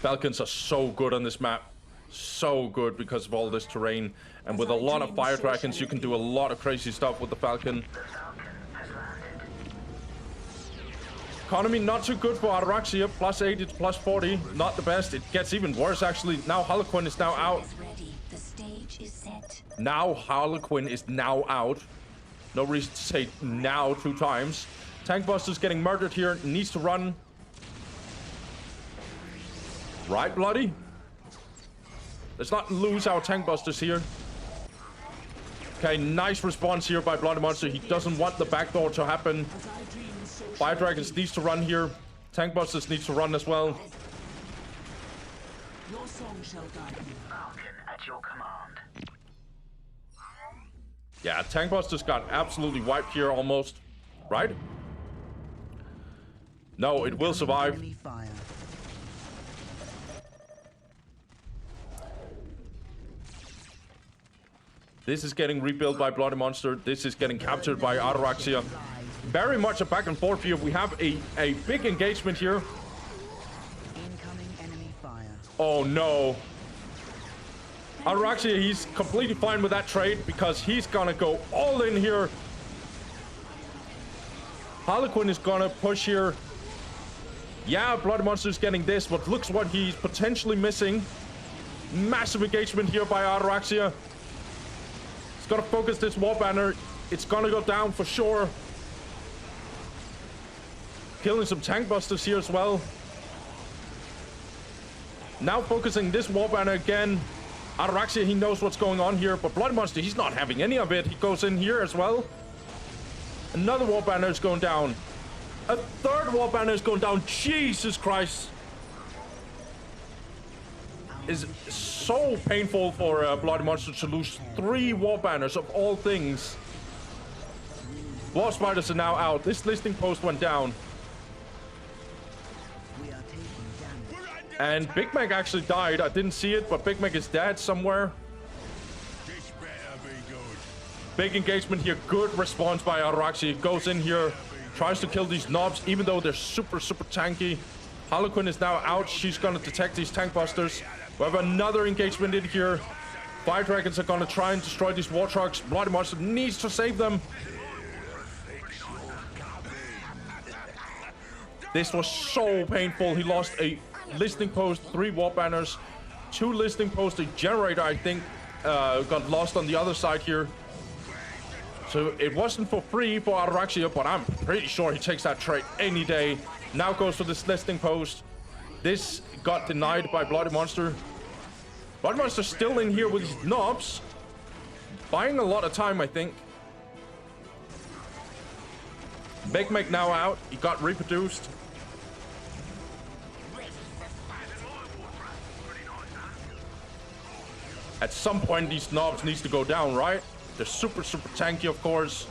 Falcons are so good on this map. So good because of all this terrain. And with a lot of fire dragons, you can do a lot of crazy stuff with the Falcon. Economy not too good for Ataraxia. Plus 80 to plus 40. Not the best. It gets even worse, actually. Now Harlequin is now out. The stage is set. Now Harlequin is now out. No reason to say now 2 times. Tank Buster's getting murdered here. Needs to run. Right, Bloody? Let's not lose our Tank Busters here. Okay, nice response here by Bloody Monster. He doesn't want the backdoor to happen. Fire Dragons needs to run here. Tank Busters needs to run as well. Your song shall guide you. Falcon at your command. Yeah, Tank Busters got absolutely wiped here almost. Right? No, it will survive. Enemy fire. This is getting rebuilt by Bloody Monster. This is getting captured by Ataraxia. Very much a back and forth here. We have a big engagement here. Incoming enemy fire. Oh no. Ataraxia, he's completely fine with that trade because he's gonna go all in here. Harlequin is gonna push here. Yeah, Bloody Monster's getting this, but looks what he's potentially missing. Massive engagement here by Ataraxia. He's gonna focus this war banner. It's gonna go down for sure. Killing some tank busters here as well. Now focusing this war banner again. Ataraxia, he knows what's going on here, but Bloody Monster, he's not having any of it. He goes in here as well. Another war banner is going down. A third war banner is going down. Jesus Christ. It's so painful for Bloody Monster to lose 3 war banners of all things. War Spiders are now out. This listing post went down. We are taking damage. And Big Mac actually died. I didn't see it, but Big Mac is dead somewhere. This better be good. Big engagement here. Good response by Ataraxia. Goes in here. Tries to kill these knobs, even though they're super tanky. Harlequin is now out. She's going to detect these tank busters. We have another engagement in here. Fire Dragons are going to try and destroy these war trucks. Bloody Monster needs to save them. This was so painful. He lost a listing post, 3 war banners, 2 listing posts, a generator, I think, got lost on the other side here. So it wasn't for free for Ataraxia, but I'm pretty sure he takes that trade any day. Now goes for this listing post. This got denied by Bloody Monster. Bloody Monster still in here with his knobs. Buying a lot of time, I think. Big Mac now out. He got reproduced. At some point, these knobs needs to go down, right? They're super tanky, of course.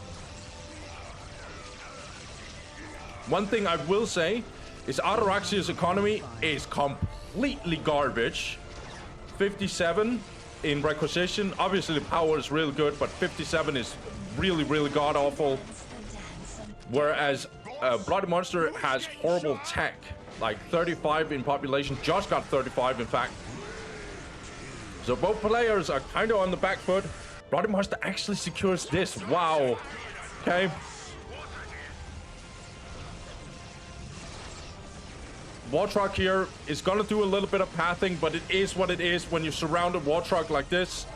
One thing I will say is Ataraxia's economy is completely garbage. 57 in requisition. Obviously, the power is really good, but 57 is really god-awful. Whereas Bloody Monster has horrible tech. Like 35 in population. Just got 35, in fact. So both players are kind of on the back foot. Bloody Monster actually secures this. Wow. Okay. War truck here is gonna do a little bit of pathing, but it is what it is when you surround a war truck like this.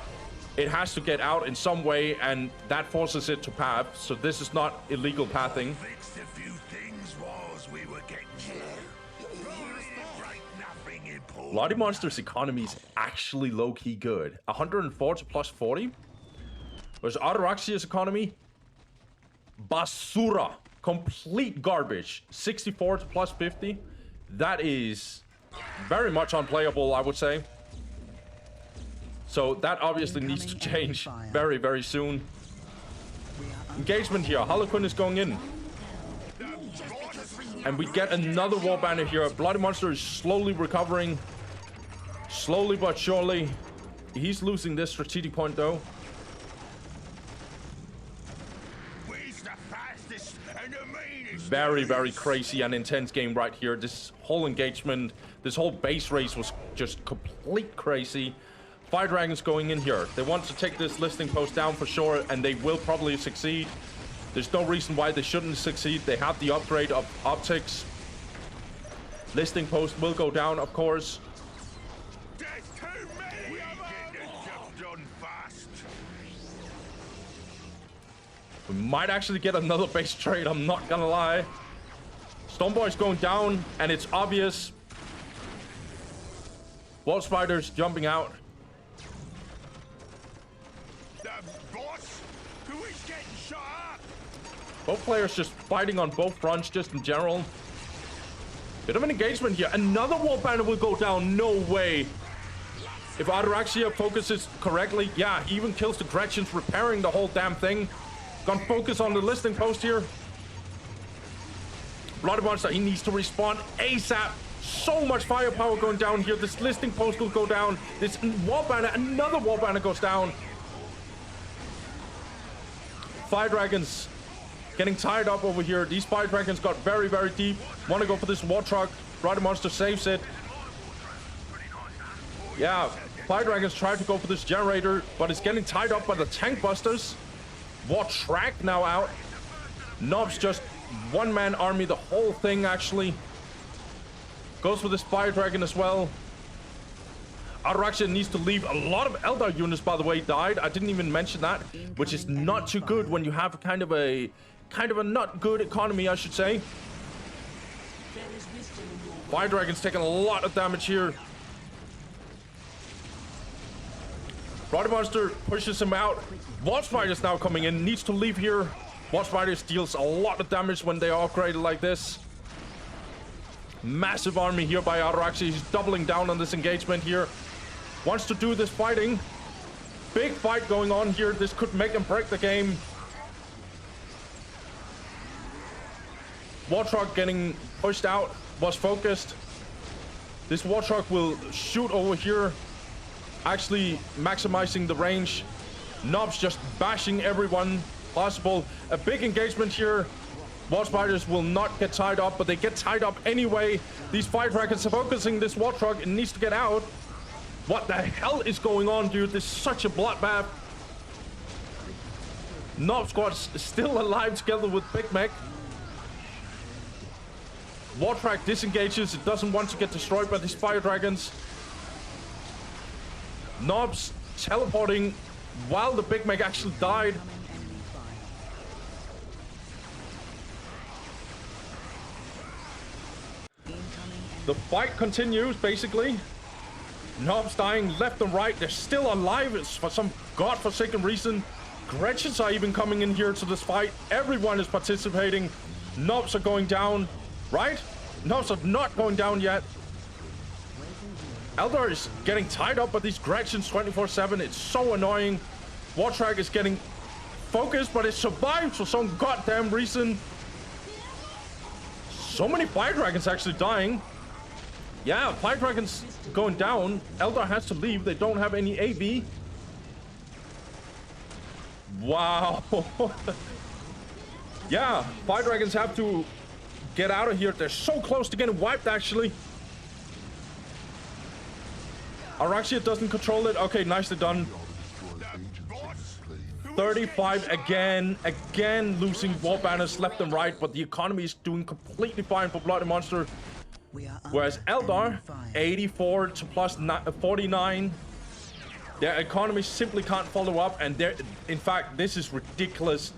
It has to get out in some way, and that forces it to path. So this is not illegal pathing. Fixed a few things whilst we were getting here. Right, nothing important. Bloody Monster's economy is actually low-key good. 104 to plus 40. Whereas Ataraxia's economy, basura. Complete garbage. 64 to plus 50. That is very much unplayable, I would say. So that obviously needs to change very soon. Engagement here. Harlequin is going in. And we get another war banner here. Bloody Monster is slowly recovering. Slowly but surely. He's losing this strategic point though. Where's the fastest and the meanest? Very crazy and intense game right here. This whole engagement, this whole base race was just complete crazy. Fire Dragons going in here. They want to take this listing post down for sure, and they will probably succeed. There's no reason why they shouldn't succeed. They have the upgrade of optics. Listing post will go down, of course. There's too many of them. Get the job done fast. We might actually get another base trade, I'm not gonna lie. Stormboy's going down, and it's obvious. Wall Spiders jumping out. The boss? Who is getting shot up? Both players just fighting on both fronts, just in general. Bit of an engagement here. Another wall banner will go down. No way. If Ataraxia focuses correctly, yeah, he even kills the Gretchens, repairing the whole damn thing. Gonna focus on the listing post here. Bloody Monster, he needs to respond ASAP. So much firepower going down here. This listing post will go down. This wall banner, another wall banner goes down. Fire Dragons getting tied up over here. These Fire Dragons got very, very deep. Want to go for this War Truck. Bloody Monster saves it. Yeah, Fire Dragons try to go for this generator, but it's getting tied up by the Tank Busters. War Track now out. Nobs just one-man army, the whole thing actually. Goes for this Fire Dragon as well. Ataraxia needs to leave. A lot of Eldar units, by the way, died. I didn't even mention that, which is not too good when you have kind of a not good economy, I should say. Fire Dragon's taking a lot of damage here. Bloody Monster pushes him out. Watch Spiders now coming in. Needs to leave here. Watch Spiders deals a lot of damage when they are upgraded like this. Massive army here by Ataraxia. He's doubling down on this engagement here. Wants to do this fighting. Big fight going on here. This could make and break the game. War Truck getting pushed out. Was focused. This War Truck will shoot over here. Actually maximizing the range. Nobs just bashing everyone possible. A big engagement here. War Spiders will not get tied up, but they get tied up anyway. These Fire Dragons are focusing this War Truck. It needs to get out. What the hell is going on, dude? This is such a bloodbath. Nob Squad's still alive together with Big Mech. War Track disengages. It doesn't want to get destroyed by these Fire Dragons. Nobs teleporting while the Big Mech actually died. The fight continues, basically. Nobs dying left and right. They're still alive. It's for some godforsaken reason. Gretchens are even coming in here to this fight. Everyone is participating. Nobs are going down, right? Nobs are not going down yet. Eldar is getting tied up by these Gretchens 24/7. It's so annoying. Wartrack is getting focused, but it survives for some goddamn reason. So many Fire Dragons actually dying. Yeah, Fire Dragons going down. Eldar has to leave. They don't have any AV. Wow. Yeah, Fire Dragons have to get out of here. They're so close to getting wiped, actually. Ataraxia doesn't control it. Okay, nicely done. 35 again losing war banners left and right, but the economy is doing completely fine for Bloody Monster. Whereas Eldar, 84 to plus 49, their economy simply can't follow up, and in fact, this is ridiculous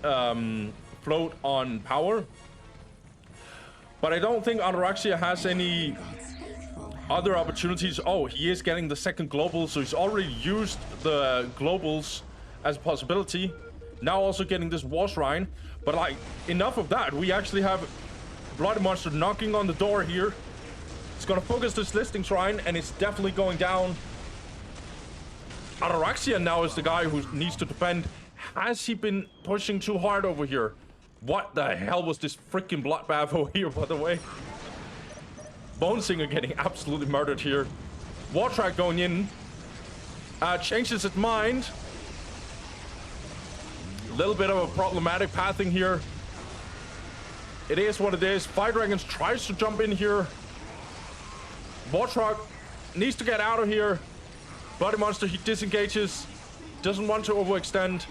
float on power. But I don't think Ataraxia has any other opportunities. Oh, he is getting the second global, so he's already used the globals as a possibility. Now also getting this war shrine. But like, enough of that. We actually have Bloody Monster knocking on the door here. It's gonna focus this listing shrine, and it's definitely going down. Ataraxia now is the guy who needs to defend. Has he been pushing too hard over here? What the hell was this freaking bloodbath over here, by the way? Bone Singer getting absolutely murdered here. Wartrack going in. Changes its mind. A little bit of a problematic pathing here. It is what it is. Fire Dragons tries to jump in here. Wartrack needs to get out of here. Bloody Monster, he disengages. Doesn't want to overextend.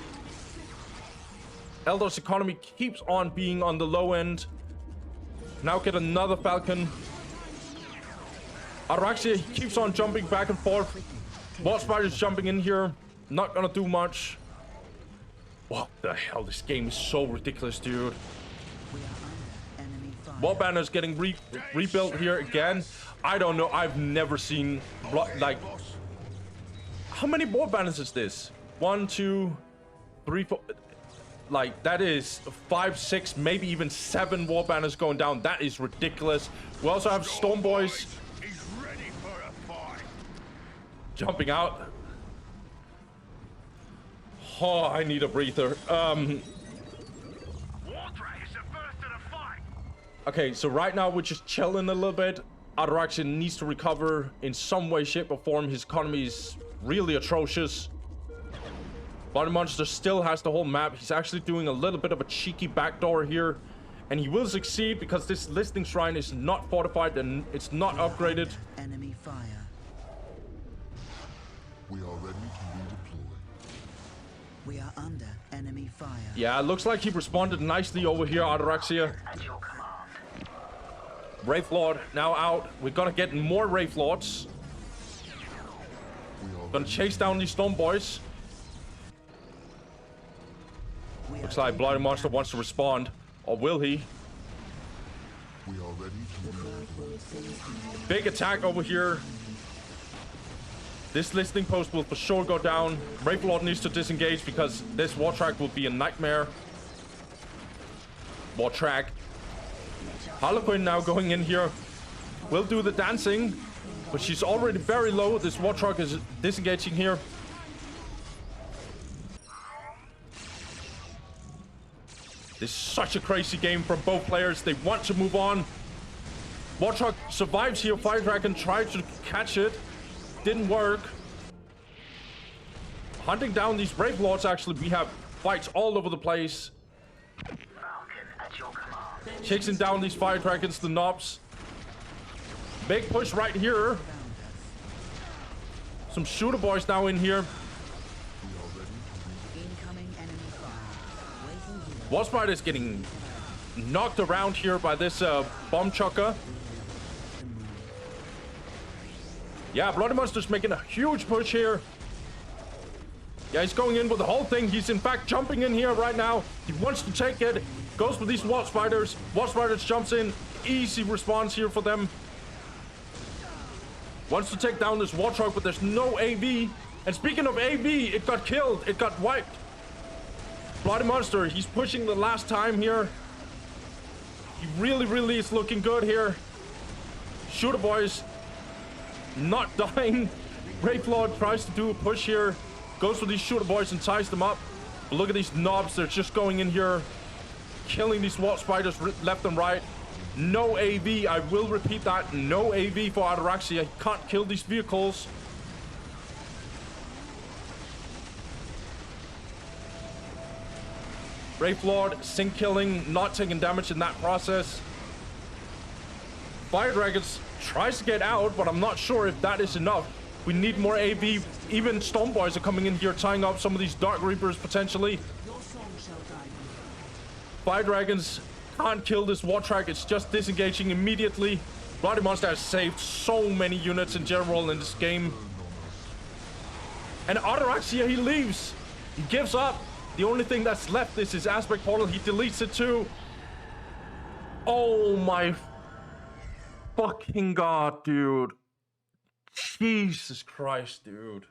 Eldar's economy keeps on being on the low end. Now get another Falcon. Ataraxia keeps on jumping back and forth. War Spider's jumping in here. Not gonna do much. What the hell? This game is so ridiculous, dude. War Banner's getting rebuilt here again. I don't know. I've never seen like. How many War Banners is this? 1, 2, 3, 4. Like, that is 5, 6, maybe even 7 war banners going down. That is ridiculous. We also have Storm Boys He's ready for a fight. jumping out. Oh, I need a breather. Wardrake is the first to the fight. Okay, so right now we're just chilling a little bit. Ataraxia needs to recover in some way, shape, or form. His economy is really atrocious. Bloody Monster still has the whole map. He's actually doing a little bit of a cheeky backdoor here. And he will succeed because this listing shrine is not fortified and it's not upgraded. Enemy fire. We are ready to redeploy. We are under enemy fire. Yeah, it looks like he responded nicely over here, Ataraxia. At your command. Wraith Lord now out. We're gonna get more Wraith Lords. Gonna chase down these Storm Boys. We Looks are like Bloody taking Monster damage. wants to respond. Or will he? We are ready to redeploy. Big attack over here. This listing post will for sure go down. Wraith Lord needs to disengage because this war track will be a nightmare. War track. Harlequin now going in here. Will do the dancing. But she's already very low. This war truck is disengaging here. This is such a crazy game from both players. They want to move on. War truck survives here. Fire Dragon tried to catch it. Didn't work. Hunting down these Brave Lords, actually, we have fights all over the place. Falcon at your command. Chasing down these Fire Dragons, the knobs. Big push right here. Some shooter boys now in here. Incoming enemy fire. Waiting here. Wasp is getting knocked around here by this bomb chucker. Yeah, Bloody Monster's making a huge push here. Yeah, he's going in with the whole thing. He's in fact jumping in here right now. He wants to take it. Goes for these Wasp Spiders. Wasp Spiders jumps in. Easy response here for them. Wants to take down this war truck, but there's no AV. And speaking of AV, it got killed. It got wiped. Bloody Monster, he's pushing the last time here. He really is looking good here. Shooter boys not dying. Wraith Lord tries to do a push here. Goes for these shooter boys and ties them up. But look at these knobs. They're just going in here. Killing these Wasp Spiders left and right. No AV. I will repeat that. No AV for Ataraxia. He can't kill these vehicles. Wraith Lord, sync killing, not taking damage in that process. Fire Dragons tries to get out, but I'm not sure if that is enough. We need more AV. Even Storm Boys are coming in here, tying up some of these Dark Reapers potentially. Your soul shall guide you. Fire Dragons can't kill this war track. It's just disengaging immediately. Bloody Monster has saved so many units in general in this game. And Ataraxia, he leaves. He gives up. The only thing that's left is his aspect portal. He deletes it too. Oh my fucking god, dude. Jesus Christ, dude.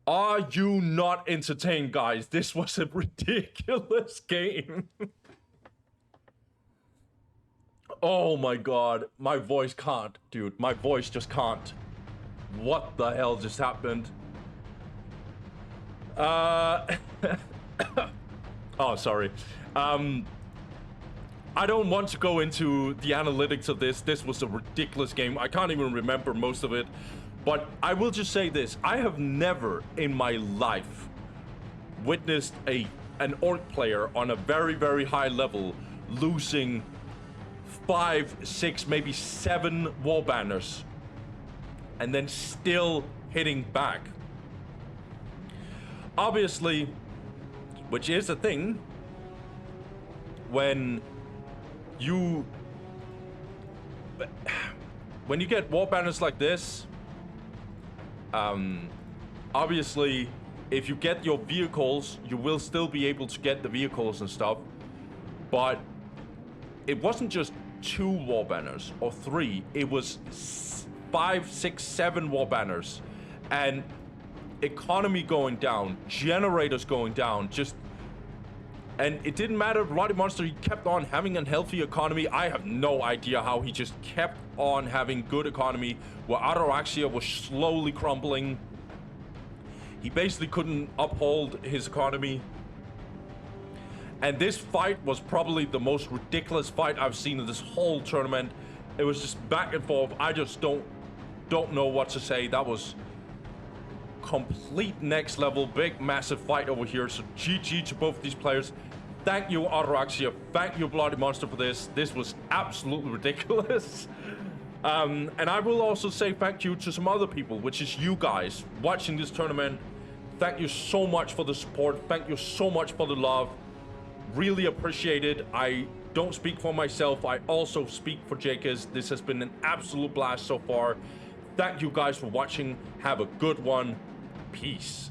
Are you not entertained, guys? This was a ridiculous game. Oh my god. My voice can't, dude. My voice just can't. What the hell just happened? Oh, sorry. I don't want to go into the analytics of this. This was a ridiculous game. I can't even remember most of it. But I will just say this. I have never in my life witnessed an orc player on a very high level losing 5, 6, maybe 7 wall banners and then still hitting back. Obviously, which is a thing, when you get wall banners like this, obviously, if you get your vehicles, you will still be able to get the vehicles and stuff. But it wasn't just 2 wall banners or 3. It was 5, 6, 7 wall banners. And economy going down, generators going down, just... And it didn't matter, Bloody Monster, he kept on having a healthy economy. I have no idea how he just kept on having good economy, where Ataraxia was slowly crumbling. He basically couldn't uphold his economy. And this fight was probably the most ridiculous fight I've seen in this whole tournament. It was just back and forth. I just don't know what to say. That was complete next level, big, massive fight over here. So GG to both these players. Thank you, Ataraxia. Thank you, Bloody Monster, for this. This was absolutely ridiculous. And I will also say thank you to some other people, which is you guys watching this tournament. Thank you so much for the support. Thank you so much for the love. Really appreciate it. I don't speak for myself. I also speak for Jakers. This has been an absolute blast so far. Thank you guys for watching. Have a good one. Peace.